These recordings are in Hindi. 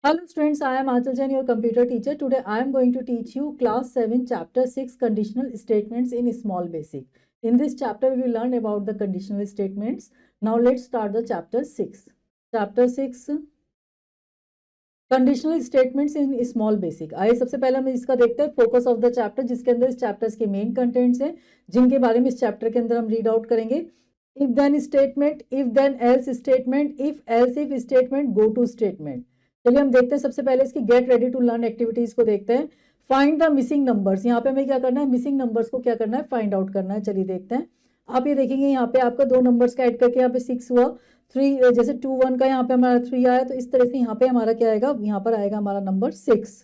Hello students, I am Achal Jain, your computer teacher. Today I am going to teach you class 7 chapter 6 conditional statements in small basic. In this chapter we will learn about the conditional statements. Now let's start the chapter 6. Chapter 6 conditional statements in Small basic. आइए सबसे पहले हम इसका देखते हैं फोकस ऑफ द चैप्टर, जिसके अंदर इस चैप्टर्स के मेन कंटेंट्स हैं जिनके बारे में इस चैप्टर के अंदर हम रीड आउट करेंगे। If then statement, if then else statement, if else if statement, go to statement. चलिए हम देखते हैं सबसे पहले इसकी get ready to learn activities को देखते हैं। फाइंड द मिसिंग नंबर्स, यहाँ पे हमें क्या करना है, मिसिंग नंबर्स को क्या करना है, फाइंड आउट करना है। चलिए देखते हैं। आप ये देखेंगे यहाँ पे आपका दो नंबर्स का ऐड करके यहाँ पे 6 हुआ, 3 जैसे 2 1 का यहाँ पे हमारा 3 आया, तो इस तरह से यहाँ पे हमारा क्या आएगा, यहाँ पर आएगा हमारा number 6।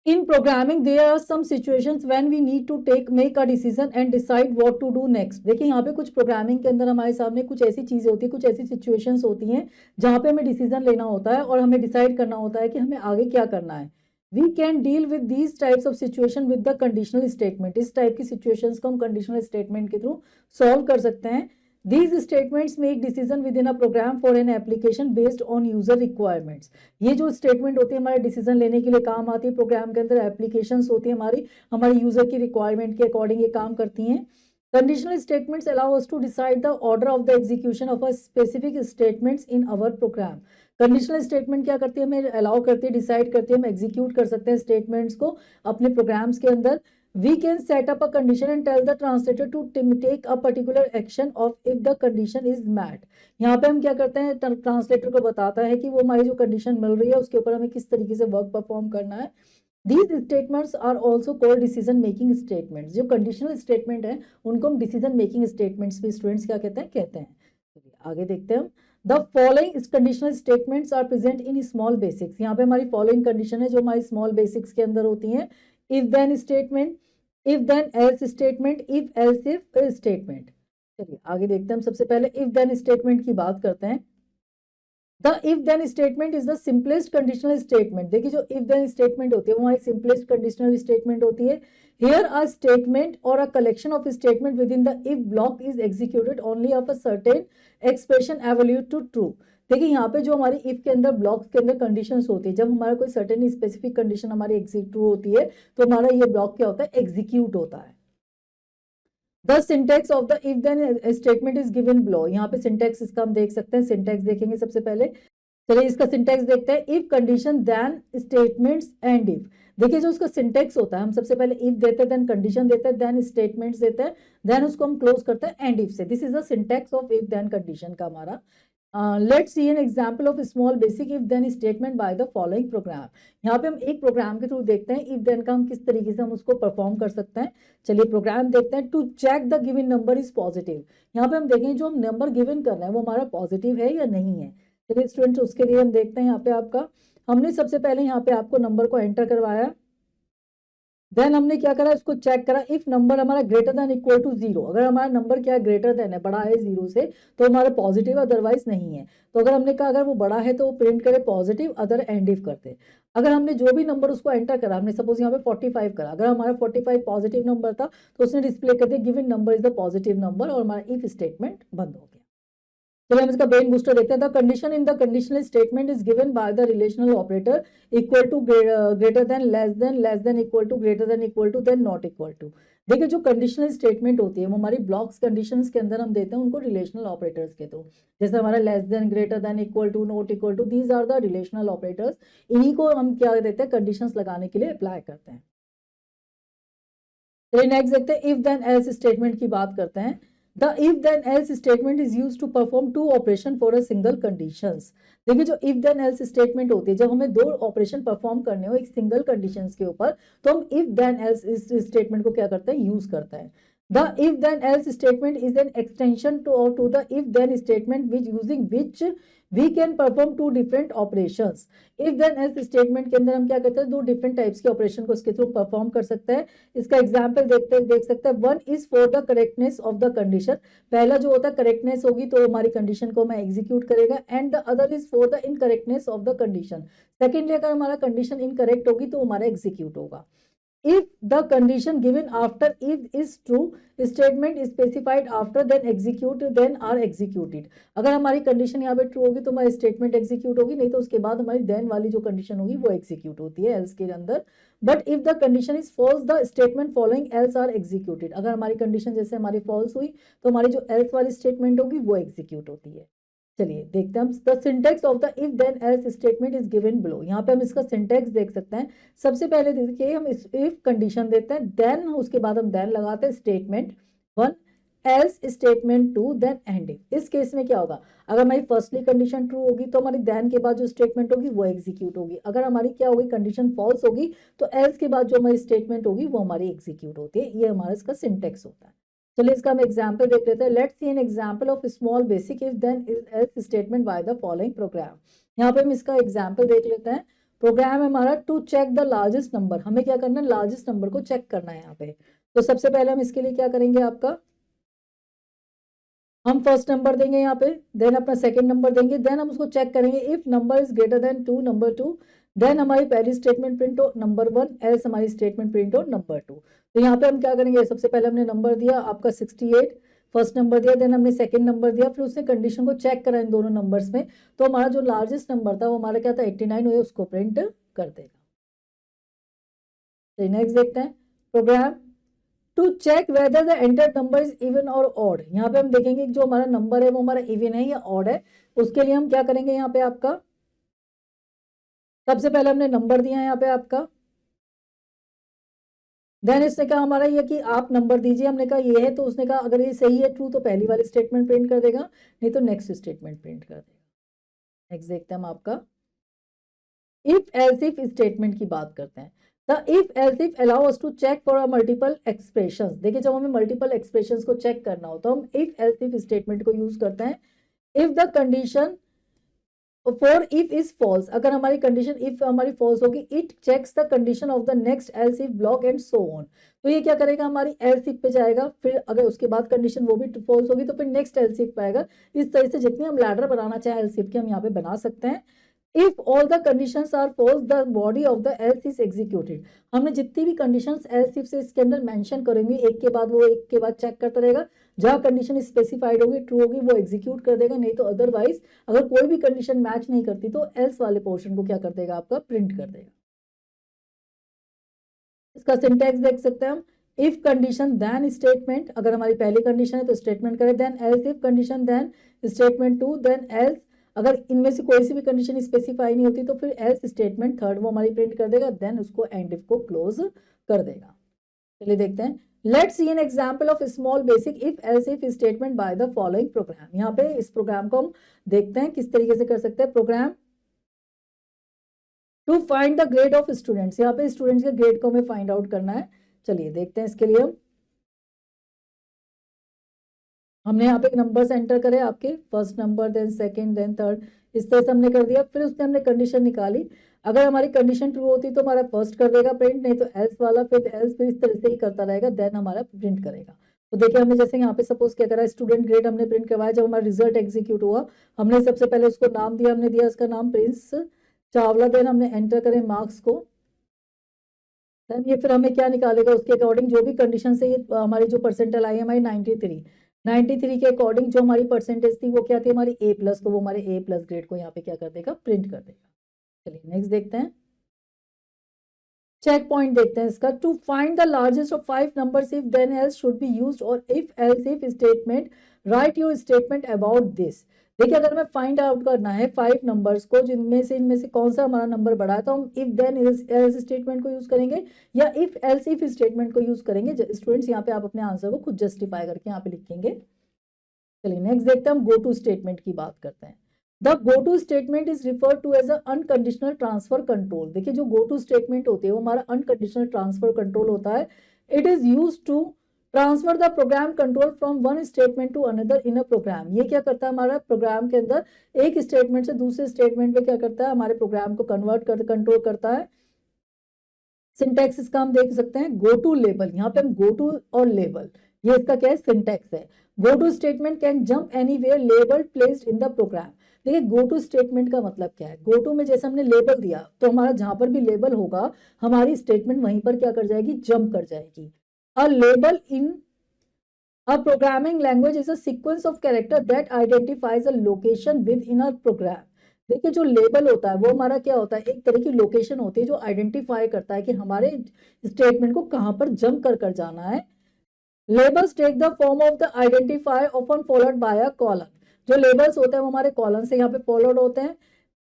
In programming, there are some situations when we need to make a decision and decide what to do next. देखिए यहाँ पे कुछ प्रोग्रामिंग के अंदर हमारे सामने कुछ ऐसी चीजें होती है, कुछ ऐसी सिचुएशंस होती हैं जहाँ पे हमें डिसीजन लेना होता है और हमें डिसाइड करना होता है कि हमें आगे क्या करना है। We can deal with these types of situation with the conditional statement. इस टाइप की सिचुएशंस को हम कंडीशनल स्टेटमेंट के थ्रू सॉल्व कर सकते हैं। These statements make decision within a program for an application based on user requirements. ये जो स्टेटमेंट होती है हमारे डिसीजन लेने के लिए काम आती है, प्रोग्राम के अंदर एप्लीकेशंस होती है हमारी यूजर की रिक्वायरमेंट के अकॉर्डिंग ये काम करती हैं। Conditional statements allow us to decide the order of the execution of a specific statements in our program. Conditional statement क्या करती है, हमें अलाउ करती है, डिसाइड करती है, हम एग्जीक्यूट कर सकते हैं स्टेटमेंट्स को अपने प्रोग्राम्स के अंदर। We can set up a condition and tell the translator to take a particular action of if the condition is met. यहाँ पे हम क्या करते हैं, ट्रांसलेटर को बताता है कि वो हमारी जो कंडीशन मिल रही है उसके ऊपर हमें किस तरीके से वर्क परफॉर्म करना है। These statements are also called decision making statements. जो कंडीशनल स्टेटमेंट है उनको हम डिसीजन मेकिंग स्टेटमेंट्स भी स्टूडेंट्स क्या कहते हैं। आगे देखते हैं हम। The following conditional statements are present in small basics. यहाँ पे हमारी फॉलोइंग कंडीशन है जो हमारी स्मॉल बेसिक्स के अंदर होती हैं। If then statement, if then else statement, if else if statement. चलिए आगे देखते हैं हम। सबसे पहले इफ देन स्टेटमेंट की बात करते हैं। The if then statement is the simplest conditional statement. देखिए जो इफ देन स्टेटमेंट होती है वो हमारी सिंपलेस्ट कंडीशनल स्टेटमेंट होती है। हियर अ स्टेटमेंट और a collection of statement within the if block is executed only of a certain expression evaluate to true. देखिए यहाँ पे जो हमारी इफ के अंदर ब्लॉक्स के अंदर कंडीशंस होती है, जब हमारा कोई सर्टेन स्पेसिफिक कंडीशन हमारी एग्जीक्यूट होती है तो हमारा ये ब्लॉक क्या होता है, एग्जीक्यूट होता है। The syntax of the if then statement is given below. यहाँ पे सिंटेक्स इसका हम देख सकते हैं, सिंटेक्स देखेंगे सबसे पहले। चलिए इसका सिंटेक्स देखते हैं। If condition then statements end if. देखिए जो उसका सिंटेक्स होता है, हम सबसे पहले इफ देते हैं, देन कंडीशन देते हैं, देन स्टेटमेंट्स देते हैं, देन उसको हम क्लोज करते हैं एंड इफ से। This is the syntax of if then condition का हमारा। Let's see an example of Small Basic if then statement by the following program. यहाँ पे हम एक प्रोग्राम के थ्रू देखते हैं इफ देन का हम किस तरीके से हम उसको परफॉर्म कर सकते हैं। चलिए प्रोग्राम देखते हैं। To check the given number is positive. यहाँ पे हम देखेंगे जो हम नंबर गिवन कर रहे हैं वो हमारा पॉजिटिव है या नहीं है। चलिए स्टूडेंट्स उसके लिए हम देखते हैं यहाँ पे आपका, हमने सबसे पहले यहाँ पे आपको नंबर को एंटर करवाया, देन हमने क्या करा, इसको चेक करा। इफ नंबर हमारा ग्रेटर देन इक्वल टू 0, अगर हमारा नंबर क्या है, ग्रेटर देन है, बड़ा है 0 से, तो हमारा पॉजिटिव, अदरवाइज नहीं है। तो अगर हमने कहा अगर वो बड़ा है तो वो प्रिंट करे पॉजिटिव, अदर एंड इफ करते। अगर हमने जो भी नंबर उसको एंटर करा, हमने सपोज यहाँ पे 45 करा, अगर हमारा 45 पॉजिटिव नंबर था तो उसने डिस्प्ले कर दिया given number is the positive number और हमारा इफ स्टेटमेंट बंद हो गया। चलिए हम इसका ब्रेन बूस्टर देखते हैं। The condition in the conditional statement is given by the relational operator equal to, greater than, less than equal to, greater than equal to, then not equal to. देखिए जो कंडीशनल स्टेटमेंट होती है वो हमारी ब्लॉक्स कंडीशंस के अंदर हम देते हैं उनको रिलेशनल ऑपरेटर्स के थ्रू। जैसे हमारा less than, greater than, equal to, not equal to, these are the relational operators. इन्हीं को हम क्या देते हैं, कंडीशंस लगाने के लिए अप्लाई करते हैं। चलिए नेक्स्ट देखते हैं। इफ देन एल्स स्टेटमेंट की बात करते हैं। The if then else statement is used to perform two operation for a single conditions. देखिए जो if then else statement होती है, जब हमें दो ऑपरेशन परफॉर्म करने हो एक सिंगल कंडीशंस के ऊपर, तो हम if then else इस स्टेटमेंट को क्या करते हैं, यूज करते हैं। The if then else statement is an extension to the if then statement which using which we can perform two different operations. if then else statement के अंदर हम क्या करते हैं, दो डिफरेंट टाइप्स के ऑपरेशन को इसके थ्रू परफॉर्म कर सकते हैं। इसका एग्जांपल देख सकते हैं। One is for the correctness of the condition. पहला जो होता है करेक्टनेस होगी तो हमारी कंडीशन को मैं एग्जीक्यूट करेगा, and the other is for the incorrectness of the condition. Secondly अगर हमारा कंडीशन इनकरेक्ट होगी तो हमारा एग्जीक्यूट होगा। if the condition given after if is true, statement is specified after then execute then are executed. अगर हमारी कंडीशन यहाँ पे ट्रू होगी तो हमारी स्टेटमेंट एग्जीक्यूट होगी, नहीं तो उसके बाद हमारी देन वाली जो कंडीशन होगी वो एग्जीक्यूट होती है एल्स के अंदर. But if the condition is false the statement following else are executed. अगर हमारी कंडीशन जैसे हमारी फॉल्स हुई तो हमारी जो एल्स वाली स्टेटमेंट होगी वो एग्जीक्यूट होती है. चलिए देखते हैं हम the syntax of the if then else statement is given below. यहाँ पे हम इसका सिंटेक्स देख सकते हैं. सबसे पहले देखिए हम इफ कंडीशन देते हैं, देन उसके बाद हम देन लगाते हैं statement 1 else statement 2 then ending. इस केस में क्या होगा, अगर हमारी फर्स्टली कंडीशन ट्रू होगी तो हमारी देन के बाद जो स्टेटमेंट होगी वो एग्जीक्यूट होगी. अगर हमारी क्या होगी कंडीशन फॉल्स होगी तो एल्स के बाद जो हमारी स्टेटमेंट होगी वो हमारी एग्जीक्यूट होती है. ये हमारा इसका सिंटेक्स होता है. चलिए इसका हम एग्जाम्पल देख लेते हैं. Let's see an example of Small Basic if then else statement by the following program. यहाँ पे हम इसका एग्जाम्पल देख लेते हैं. प्रोग्राम है हमारा to check the largest number. हमें क्या करना है, लार्जेस्ट नंबर को चेक करना है यहाँ पे. तो सबसे पहले हम इसके लिए क्या करेंगे, आपका हम फर्स्ट नंबर देंगे यहाँ पे, देन अपना सेकंड नंबर देंगे, देन हम उसको चेक करेंगे. If number is greater than 2 number 2 then हमारी पहली स्टेटमेंट प्रिंट हो नंबर 1 एल्स हमारी स्टेटमेंट प्रिंट हो नंबर 2. तो यहाँ पे हम क्या करेंगे, सबसे पहले हमने नंबर दिया आपका 68, फर्स्ट नंबर दिया, देन हमने सेकंड नंबर दिया, फिर उसने कंडीशन को चेक करा इन दोनों नंबर्स में. तो हमारा जो लार्जेस्ट नंबर था वो हमारा क्या था 89 हुए, उसको प्रिंट कर देगा. तो नेक्स्ट देखते हैं program to check whether the entered number is even और ऑड. यहाँ पे हम देखेंगे जो हमारा नंबर है वो हमारा इवन है या ऑड है. उसके लिए हम क्या करेंगे, यहाँ पे आपका सबसे पहले हमने नंबर दिया है यहाँ पे आपका, देन इसने कहा हमारा ये कि आप नंबर दीजिए. हमने कहा ये है, तो उसने कहा अगर ये सही है ट्रू तो पहली वाली स्टेटमेंट प्रिंट कर देगा, नहीं तो नेक्स्ट स्टेटमेंट प्रिंट कर देगा. नेक्स्ट देखते हैं हम आपका इफ एल्स इफ स्टेटमेंट की बात करते हैं. The if else if allow us to check for multiple expressions. देखिए जब हमें मल्टीपल एक्सप्रेशंस को चेक करना हो तो हम इफ एल्स इफ स्टेटमेंट को यूज करते हैं. If the condition for if is false, अगर हमारी कंडीशन इफ हमारी फॉल्स होगी, it checks the condition of the next else if block and so on. तो ये क्या करेगा, हमारी एल्स इफ पे जाएगा, फिर अगर उसके बाद कंडीशन वो भी फॉल्स होगी तो फिर नेक्स्ट एल्स इफ पे आएगा. इस तरह से जितनी हम लैडर बनाना चाहे एल्स इफ की हम यहाँ पे बना सकते हैं. If all the conditions are false the body of the else is executed. हमने जितनी भी कंडीशंस एल्स इफ से इसके अंदर मेंशन करेंगे एक के बाद वो एक के बाद चेक करता रहेगा. जहां कंडीशन स्पेसिफाइड होगी ट्रू होगी वो एग्जीक्यूट कर देगा, नहीं तो अदरवाइज अगर कोई भी कंडीशन मैच नहीं करती तो एल्स वाले पोर्शन को क्या कर देगा, आपका प्रिंट कर देगा. इसका सिंटैक्स देख सकते हैं हम. इफ कंडीशन देन स्टेटमेंट, अगर हमारी पहली कंडीशन है तो स्टेटमेंट करें, then else if condition then statement 2 then else. अगर इनमें से कोई सी भी कंडीशन स्पेसिफाई नहीं होती तो फिर एल्स स्टेटमेंट थर्ड वो हमारी प्रिंट कर देगा, देन उसको एंड इफ को क्लोज कर देगा. चलिए देखते हैं. Let's see an example of Small Basic if else if statement by the following program. यहाँ पे इस प्रोग्राम को हम देखते हैं किस तरीके से कर सकते हैं. Program to find the grade of students. यहाँ पे स्टूडेंट्स के ग्रेड को हमें फाइंड आउट करना है. चलिए देखते हैं. इसके लिए हमने यहाँ पे नंबर्स एंटर करे आपके, first number then second then third, इस तरह से हमने कर दिया. फिर उसने हमने कंडीशन निकाली. अगर हमारी कंडीशन ट्रू होती तो हमारा फर्स्ट कर देगा प्रिंट, नहीं तो एल्स वाला, फिर एल्स, फिर इस तरह से ही करता रहेगा, देन हमारा प्रिंट करेगा. तो देखिए हमने जैसे यहाँ पे सपोज क्या करा, स्टूडेंट ग्रेड हमने प्रिंट करवाया. जब हमारा रिजल्ट एग्जीक्यूट हुआ हमने सबसे पहले उसको नाम दिया, हमने दिया उसका नाम प्रिंस चावला, देन हमने एंटर करें मार्क्स को. देन ये फिर हमें क्या निकालेगा, उसके अकॉर्डिंग जो भी कंडीशन से ये हमारी जो परसेंटेज आई है हमारी 93 के अकॉर्डिंग जो हमारी परसेंटेज थी वो क्या थी हमारी A+, तो वो हमारे A+ ग्रेड को यहाँ पे क्या कर देगा, प्रिंट कर देगा. चलिए नेक्स्ट देखते हैं. चेक पॉइंट देखते हैं इसका. To find the largest of 5 numbers if then else should be used और if else if statement write your statement about this. देखिए अगर हमें फाइंड आउट करना है 5 नंबर्स को जिनमें से इनमें से कौन सा हमारा नंबर बड़ा है, तो हम इफ देन एल्स स्टेटमेंट को यूज करेंगे या इफ एल्स इफ स्टेटमेंट को यूज करेंगे. स्टूडेंट्स यहाँ पे आप अपने आंसर को खुद जस्टिफाई करके यहाँ पे लिखेंगे. चलिए नेक्स्ट देखते हैं. हम गो टू स्टेटमेंट की बात करते हैं. The go to statement is refer to as unconditional transfer control. देखिए जो गो टू स्टेटमेंट होती है वो हमारा अनकंडीशनल ट्रांसफर कंट्रोल होता है. It is use to transfer the program control from one statement to another in a program. ये क्या करता है, हमारा प्रोग्राम के अंदर एक स्टेटमेंट से दूसरे स्टेटमेंट पे क्या करता है, हमारे प्रोग्राम को कन्वर्ट कर कंट्रोल करता है. सिंटैक्स इसका हम देख सकते हैं. गो टू लेबल, यहाँ पे हम गो टू और लेबल, ये इसका क्या है सिंटैक्स है. Go to statement can jump anywhere label placed in the program. देखिए गो टू स्टेटमेंट का मतलब क्या है, गो टू में जैसे हमने लेबल दिया तो हमारा जहां पर भी लेबल होगा हमारी स्टेटमेंट वहीं पर क्या कर जाएगी, जंप कर जाएगी। A label in A programming language is a sequence of character that identifies a location within a program. देखिए जो लेबल होता है वो हमारा क्या होता है, एक तरह की लोकेशन होती है जो आइडेंटिफाई करता है कि हमारे स्टेटमेंट को कहां पर जंप कर कर जाना है। Labels take the form of the identifier often followed by a colon. जो लेबल्स होते हैं वो हमारे कॉलन से यहाँ पे फॉलोड होते हैं।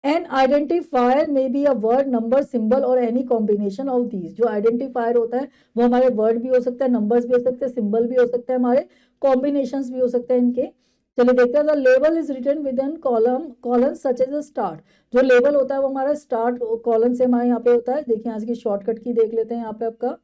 एन आइडेंटिफायर में be a word, number, symbol और एनी कॉम्बिनेशन ऑफ दीज। जो आइडेंटिफायर होता है वो हमारे वर्ड भी हो सकता है, नंबर्स भी हो सकते हैं, सिंबल भी हो सकते हैं, हमारे कॉम्बिनेशंस भी हो सकते हैं इनके। चलिए देखते हैं। The label is written within colon such as a start. जो लेबल होता है वो हमारा स्टार्ट कॉलन से हमारे यहाँ पे होता है। देखिए यहाँ की शॉर्टकट की देख लेते हैं यहाँ पे आपका।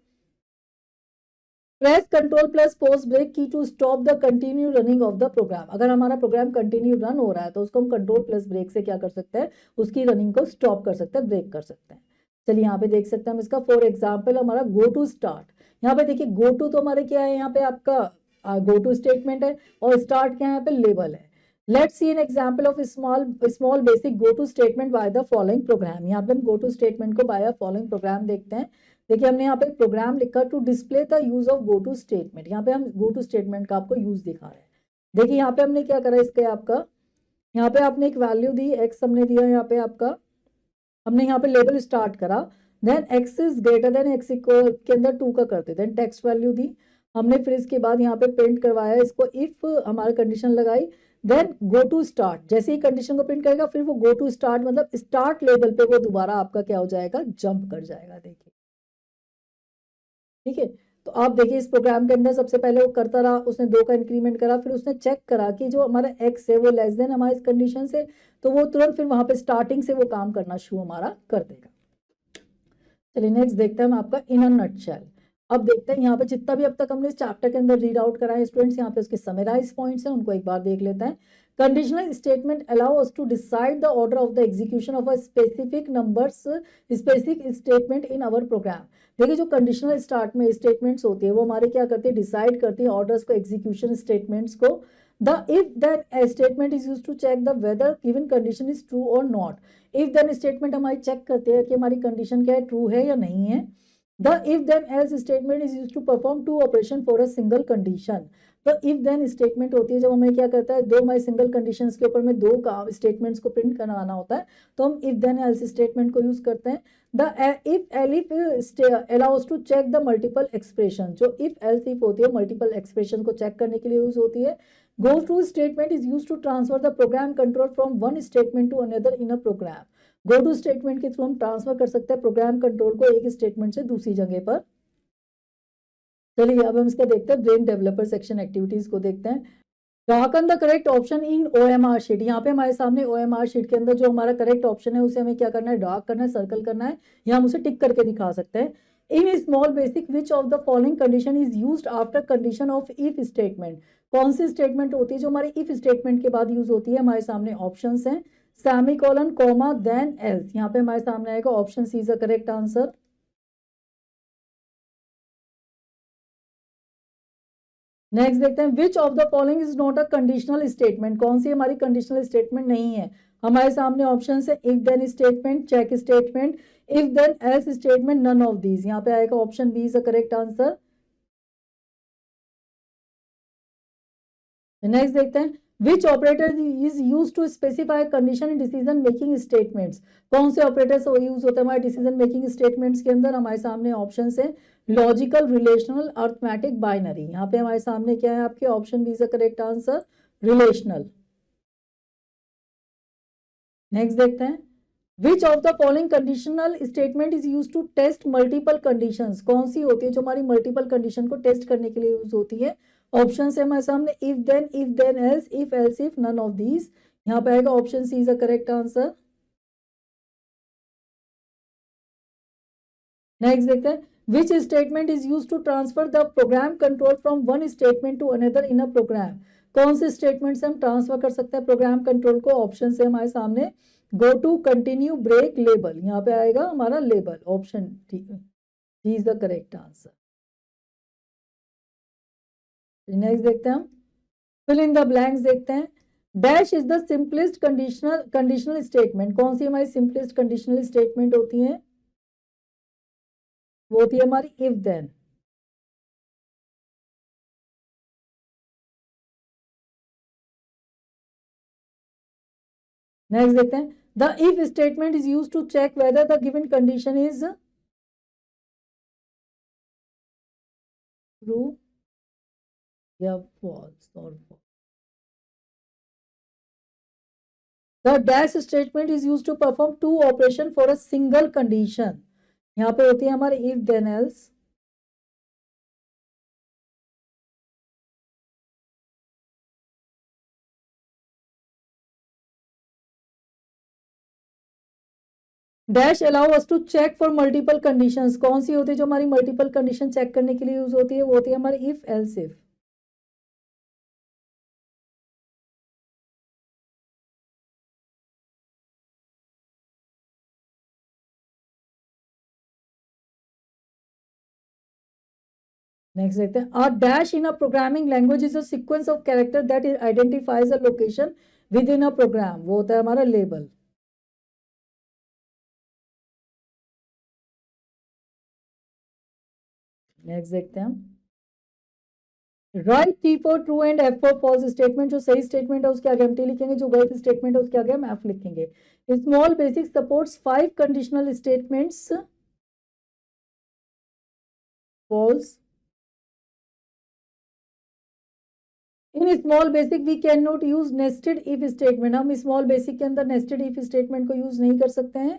Press control plus pause break key to stop the continue running of the program. अगर हमारा प्रोग्राम कंटिन्यू रन हो रहा है तो उसको हम कंट्रोल प्लस ब्रेक से क्या कर सकते हैं, उसकी रनिंग को स्टॉप कर सकते हैं, ब्रेक कर सकते हैं। चलिए यहाँ पे देख सकते हैं हम इसका। फॉर एग्जाम्पल हमारा गो टू स्टार्ट, यहाँ पे देखिए गो टू तो हमारे क्या है, यहाँ पे आपका गो टू स्टेटमेंट है और स्टार्ट क्या है, यहाँ पे लेबल है। Let's see an example of Small Basic go to statement by the following program. यहाँ पे हम गो टू स्टेटमेंट को बाय फॉलोइंग प्रोग्राम देखते हैं। देखिए हमने यहाँ पे प्रोग्राम लिखा to display the use of go to statement. यहाँ पे हम गो टू स्टेटमेंट का आपको यूज दिखा रहे हैं। देखिए यहाँ पे हमने क्या करा इसके आपका, यहाँ पे आपने एक वैल्यू दी, एक्स हमने दिया यहाँ पे आपका, हमने यहाँ पे लेबल स्टार्ट करा, then x is greater than x के अंदर 2 का करते, देन टेक्स्ट वैल्यू दी हमने, फिर इसके बाद यहाँ पे प्रिंट करवाया इसको, इफ हमारा कंडीशन लगाई, देन गो टू स्टार्ट। जैसे ही कंडीशन को प्रिंट करेगा फिर वो गो टू स्टार्ट मतलब स्टार्ट लेवल पे वो दोबारा आपका क्या हो जाएगा, जंप कर जाएगा। देखिए ठीक है। तो आप देखिए इस प्रोग्राम के अंदर सबसे पहले वो करता रहा, उसने 2 का इंक्रीमेंट करा, फिर उसने चेक करा कि जो हमारा एक्स है वो लेस देन हमारे इस कंडीशन से, तो वो तुरंत फिर वहां पे स्टार्टिंग से वो काम करना शुरू हमारा कर देगा। चलिए नेक्स्ट देखते हैं हम आपका इन अ नटशेल। अब देखते हैं यहाँ पे जितना भी अब तक हमने इस चैप्टर के अंदर रीड आउट करा है स्टूडेंट्स, यहाँ पे उसके समराइज पॉइंट्स हैं, उनको एक बार देख लेते हैं। Conditional statement allow us to decide the order of the execution of a specific numbers specific statement in our program. देखिए जो कंडीशनल स्टार्ट में स्टेटमेंट्स होती है वो हमारे क्या करते हैं, डिसाइड करती है ऑर्डर्स को, एग्जीक्यूशन स्टेटमेंट्स को। The if then statement is used to check the whether given condition is true और नॉट। इफ देन स्टेटमेंट हमारी चेक करते हैं कि हमारी कंडीशन क्या है, ट्रू है या नहीं है। The if then else statement is used to perform 2 operation for a single condition। तो if then statement होती है जब हमें क्या करता है, 2 हमारे सिंगल कंडीशंस के ऊपर में 2 स्टेटमेंट्स को प्रिंट करवाना होता है, तो हम if then else स्टेटमेंट को यूज करते हैं। The if elif allows to check the multiple expression। जो if else if होती है मल्टीपल एक्सप्रेशन को चेक करने के लिए यूज होती है। Go to statement is used to transfer the program control from one statement to another in a program। Go to statement के थ्रू हम ट्रांसफर कर सकते हैं प्रोग्राम कंट्रोल को एक स्टेटमेंट से दूसरी जगह पर। चलिए अब हम इसका देखते हैं ब्रेन डेवलपर सेक्शन एक्टिविटीज को देखते हैं। Draw the correct option in OMR sheet. यहाँ पे हमारे सामने ओएमआर शीट के अंदर जो हमारा करेक्ट ऑप्शन है उसे हमें क्या करना है, ड्रॉ करना है, सर्कल करना है, या हम उसे टिक करके दिखा सकते हैं। इन Small basic which of the following condition is used after condition of if statement. कौन सी स्टेटमेंट होती है जो हमारे इफ स्टेटमेंट के बाद यूज होती है। हमारे सामने ऑप्शंस हैं, सेमीकोलन, कॉमा, देन एल्स। यहाँ पे हमारे सामने आएगा option C is the correct answer. Next देखते हैं which of the following is not a conditional statement. कौन सी हमारी कंडीशनल स्टेटमेंट नहीं है। हमारे सामने ऑप्शन है if then statement, check statement, if then else statement, none of these. यहाँ पे आएगा option B is the correct answer. Next देखते हैं which operator is use to specify condition in decision making statements. कौन से ऑपरेटर्स यूज होते हैं हमारे डिसीजन मेकिंग स्टेटमेंट्स के अंदर। हमारे सामने ऑप्शन है लॉजिकल, रिलेशनल, अर्थमेटिक, बाइनरी। यहाँ पे हमारे सामने क्या है आपके option B is the correct answer, relational. Next देखते हैं which of the following conditional statement is use to test multiple conditions. कौन सी होती है जो हमारी मल्टीपल कंडीशन को टेस्ट करने के लिए यूज होती है। ऑप्शन है हमारे सामने if then else, if else if, none of these. यहाँ पे आएगा option C is the correct answer. Next देखते हैं which statement is use to transfer the program control from one statement to another in a program. कौन से स्टेटमेंट से हम ट्रांसफर कर सकते हैं प्रोग्राम कंट्रोल को। ऑप्शन है हमारे सामने go to, continue, break, label. यहाँ पे आएगा हमारा label, option D is the correct answer. Next देखते हैं हम फिल इन द ब्लैंक्स देखते हैं। Dash is the simplest conditional statement. कौन सी हमारी सिंपलेस्ट कंडीशनल स्टेटमेंट होती है? वो होती है हमारी इफ देन। नेक्स्ट देखते हैं, the if statement is use to check whether the given condition is true या फॉल्स और false. The dash statement is used to perform two operation for a single condition. यहाँ पे होती है हमारे if then else. Dash allow us to check for multiple conditions. कौन सी होती है जो हमारी मल्टीपल कंडीशन चेक करने के लिए यूज होती है? वो होती है हमारी इफ एल्स इफ। नेक्स्ट देखते हैं, a dash in a programming language is a sequence of character that identifies a location within a program. वो होता है हमारा लेबल। नेक्स्ट देखते हैं, write T for true and F for false statement. जो सही स्टेटमेंट है उसके आगे हम टी लिखेंगे, जो गलत स्टेटमेंट है उसके आगे हम एफ लिखेंगे। Small Basic supports 5 conditional statements false. In Small Basic we can not use nested if statement. हम स्मॉल बेसिक के अंदर नेस्टेड इफ स्टेटमेंट को यूज नहीं कर सकते हैं,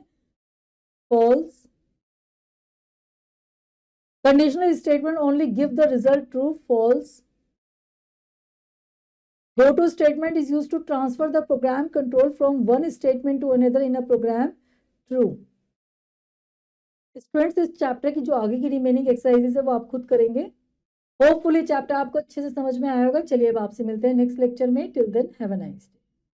false. Conditional statement only give the result true, false. Go to statement is used to transfer the program control from one statement to another in a program, true. Students इस चैप्टर की जो आगे की रिमेनिंग एक्सरसाइजेस है वो आप खुद करेंगे। होपफुली चैप्टर आपको अच्छे से समझ में आया होगा। चलिए अब आपसे मिलते हैं नेक्स्ट लेक्चर में। Till then have a nice day.